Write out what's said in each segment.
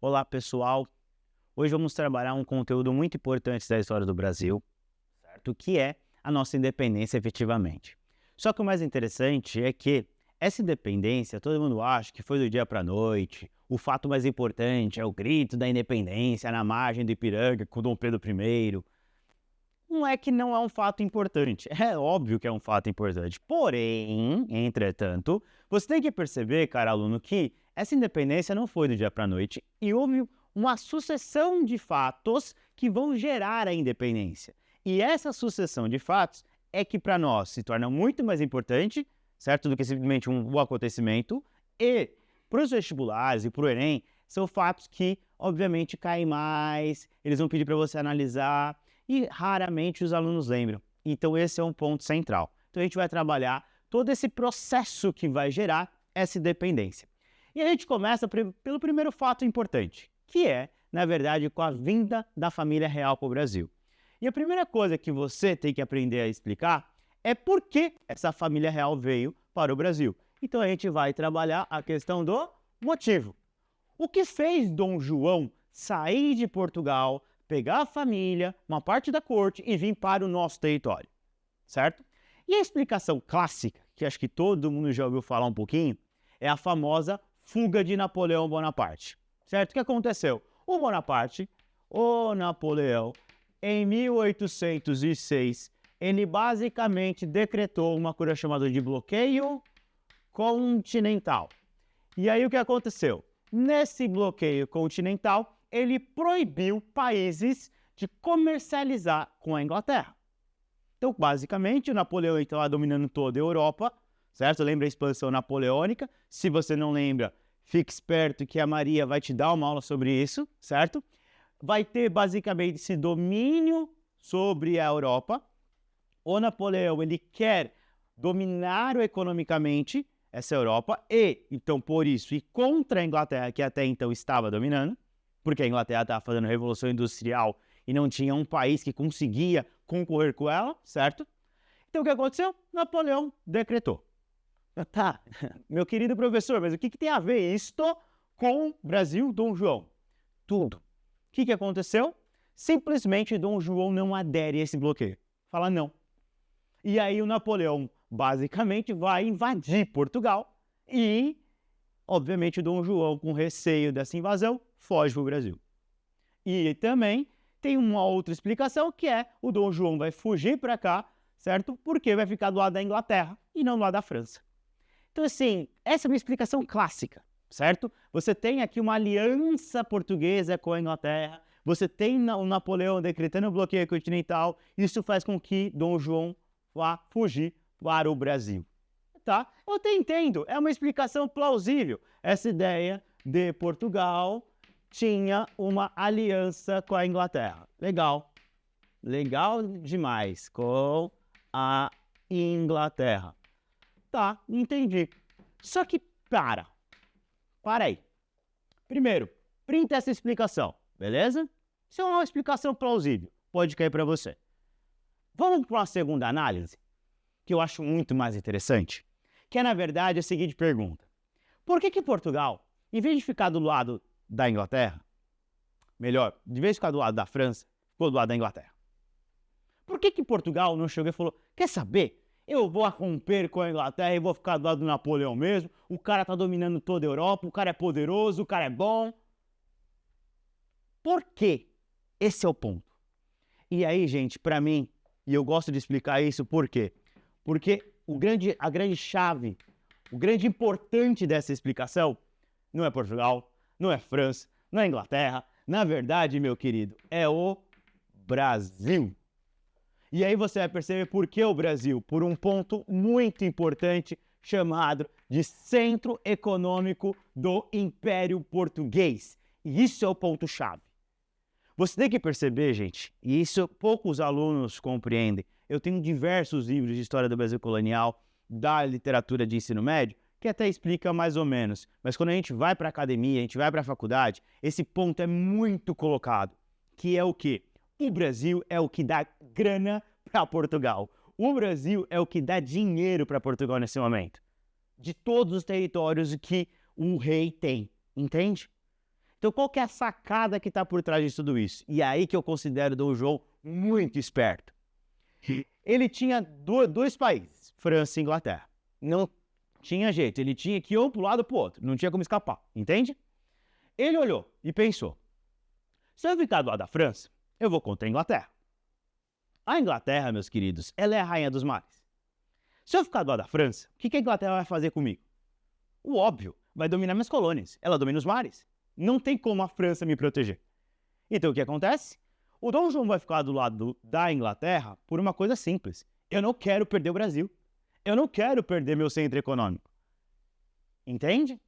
Olá, pessoal. Hoje vamos trabalhar um conteúdo muito importante da história do Brasil, certo? Que é a nossa independência efetivamente. Só que o mais interessante é que essa independência, todo mundo acha que foi do dia para a noite. O fato mais importante é o grito da independência na margem do Ipiranga com Dom Pedro I. Não é que não é um fato importante, é óbvio que é um fato importante. Porém, entretanto, você tem que perceber, cara aluno, que essa independência não foi do dia para a noite e houve uma sucessão de fatos que vão gerar a independência. E essa sucessão de fatos é que para nós se torna muito mais importante, certo, do que simplesmente um acontecimento. E para os vestibulares e para o Enem, são fatos que, obviamente, caem mais, eles vão pedir para você analisar e raramente os alunos lembram. Então esse é um ponto central. Então a gente vai trabalhar todo esse processo que vai gerar essa independência. E a gente começa pelo primeiro fato importante, que é, na verdade, com a vinda da família real para o Brasil. E a primeira coisa que você tem que aprender a explicar é por que essa família real veio para o Brasil. Então a gente vai trabalhar a questão do motivo. O que fez Dom João sair de Portugal, pegar a família, uma parte da corte e vir para o nosso território, certo? E a explicação clássica, que acho que todo mundo já ouviu falar um pouquinho, é a famosa fuga de Napoleão Bonaparte, certo? O que aconteceu? O Napoleão, em 1806, ele basicamente decretou uma coisa chamada de bloqueio continental. E aí o que aconteceu? Nesse bloqueio continental, ele proibiu países de comercializar com a Inglaterra. Então, basicamente, o Napoleão estava dominando toda a Europa, certo? Lembra a expansão napoleônica? Se você não lembra, fique esperto que a Maria vai te dar uma aula sobre isso, certo? Vai ter, basicamente, esse domínio sobre a Europa. O Napoleão, ele quer dominar economicamente essa Europa e, então, por isso, ir contra a Inglaterra, que até então estava dominando, porque a Inglaterra estava fazendo revolução industrial e não tinha um país que conseguia concorrer com ela, certo? Então o que aconteceu? Napoleão decretou. Tá, meu querido professor, mas o que tem a ver isto com Brasil, Dom João? Tudo. O que aconteceu? Simplesmente Dom João não adere a esse bloqueio. Fala não. E aí o Napoleão basicamente vai invadir Portugal e, obviamente, Dom João, com receio dessa invasão, foge para o Brasil. E também tem uma outra explicação, que é o Dom João vai fugir para cá, certo? Porque vai ficar do lado da Inglaterra e não do lado da França. Então, assim, essa é uma explicação clássica, certo? Você tem aqui uma aliança portuguesa com a Inglaterra, você tem o Napoleão decretando o bloqueio continental, isso faz com que Dom João vá fugir para o Brasil. Tá? Eu até entendo, é uma explicação plausível. Essa ideia de Portugal tinha uma aliança com a Inglaterra. Legal. Legal demais. Com a Inglaterra. Tá, entendi. Só que para aí. Primeiro, printa essa explicação, beleza? Isso é uma explicação plausível. Pode cair para você. Vamos para uma segunda análise, que eu acho muito mais interessante, que é, na verdade, a seguinte pergunta. Por que Portugal, em vez de ficar do lado da Inglaterra, melhor, de vez de ficar do lado da França, ficou do lado da Inglaterra? Por que Portugal não chegou e falou, quer saber? Eu vou romper com a Inglaterra e vou ficar do lado do Napoleão mesmo, o cara tá dominando toda a Europa, o cara é poderoso, o cara é bom. Por quê? Esse é o ponto. E aí, gente, para mim, e eu gosto de explicar isso, por quê? Porque a grande chave, o grande importante dessa explicação não é Portugal, não é França, não é Inglaterra. Na verdade, meu querido, é o Brasil. E aí você vai perceber por que o Brasil, por um ponto muito importante chamado de centro econômico do Império Português. E isso é o ponto-chave. Você tem que perceber, gente, e isso poucos alunos compreendem. Eu tenho diversos livros de história do Brasil colonial, da literatura de ensino médio, que até explica mais ou menos. Mas quando a gente vai para a academia, a gente vai para a faculdade, esse ponto é muito colocado, que é o quê? O Brasil é o que dá grana para Portugal. O Brasil é o que dá dinheiro para Portugal nesse momento. De todos os territórios que o rei tem, entende? Então, Então, qual que é a sacada que está por trás de tudo isso? E é aí que eu considero Dom João muito esperto. Ele tinha dois países, França e Inglaterra. Não tinha jeito, ele tinha que ir um para o lado ou para o outro, não tinha como escapar, entende? Ele olhou e pensou, se eu ficar do lado da França, eu vou contra a Inglaterra. A Inglaterra, meus queridos, ela é a rainha dos mares. Se eu ficar do lado da França, o que a Inglaterra vai fazer comigo? O óbvio, vai dominar minhas colônias, ela domina os mares. Não tem como a França me proteger. Então o que acontece? O Dom João vai ficar do lado da Inglaterra por uma coisa simples. Eu não quero perder o Brasil. Eu não quero perder meu centro econômico. Entende?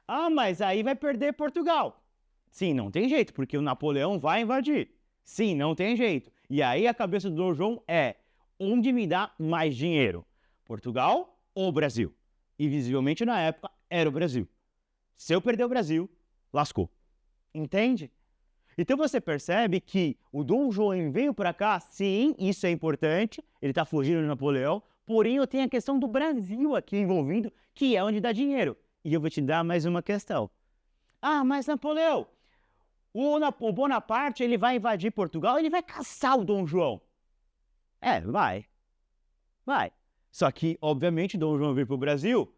Ah, mas aí vai perder Portugal. Sim, não tem jeito, porque o Napoleão vai invadir. Sim, não tem jeito. E aí a cabeça do Dom João é, onde me dá mais dinheiro? Portugal ou Brasil? E visivelmente na época era o Brasil. Se eu perder o Brasil, lascou. Entende? Então você percebe que o Dom João veio para cá, sim, isso é importante, ele está fugindo de Napoleão, porém eu tenho a questão do Brasil aqui envolvido, que é onde dá dinheiro. E eu vou te dar mais uma questão. Ah, mas Napoleão, o Bonaparte, ele vai invadir Portugal, ele vai caçar o Dom João. É, vai. Só que, obviamente, Dom João veio para o Brasil,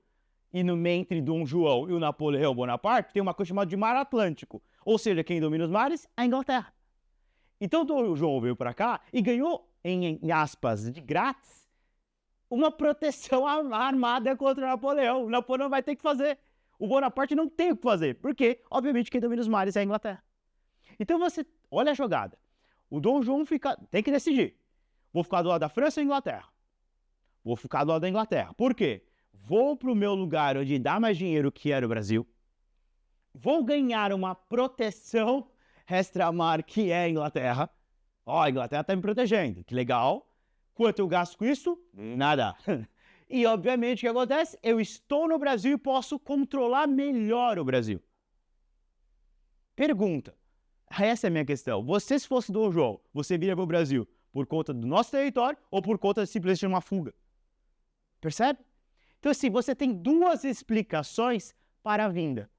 e no meio entre Dom João e o Napoleão Bonaparte tem uma coisa chamada de Mar Atlântico. Ou seja, quem domina os mares é a Inglaterra. Então Dom João veio para cá e ganhou, em aspas, de grátis, uma proteção armada contra o Napoleão. O Napoleão vai ter que fazer. O Bonaparte não tem o que fazer. Por quê? Obviamente quem domina os mares é a Inglaterra. Então você, olha a jogada. O Dom João tem que decidir. Vou ficar do lado da França ou Inglaterra? Vou ficar do lado da Inglaterra. Por quê? Vou para o meu lugar onde dá mais dinheiro, que era o Brasil. Vou ganhar uma proteção extramar, que é a Inglaterra. Ó, a Inglaterra está me protegendo, que legal. Quanto eu gasto com isso? Nada. E, obviamente, o que acontece? Eu estou no Brasil e posso controlar melhor o Brasil. Pergunta. Essa é a minha questão. Você, se fosse Dom João, você viria para o Brasil por conta do nosso território ou por conta de simplesmente uma fuga? Percebe? Então, assim, você tem duas explicações para a vinda.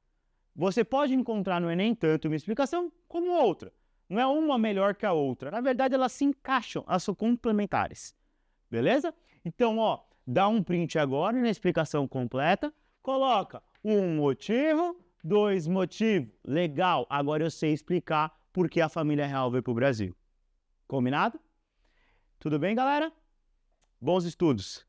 Você pode encontrar no Enem tanto uma explicação como outra. Não é uma melhor que a outra. Na verdade, elas se encaixam, elas são complementares. Beleza? Então, ó, dá um print agora na explicação completa. Coloca um motivo, dois motivos. Legal, agora eu sei explicar por que a família real veio para o Brasil. Combinado? Tudo bem, galera? Bons estudos!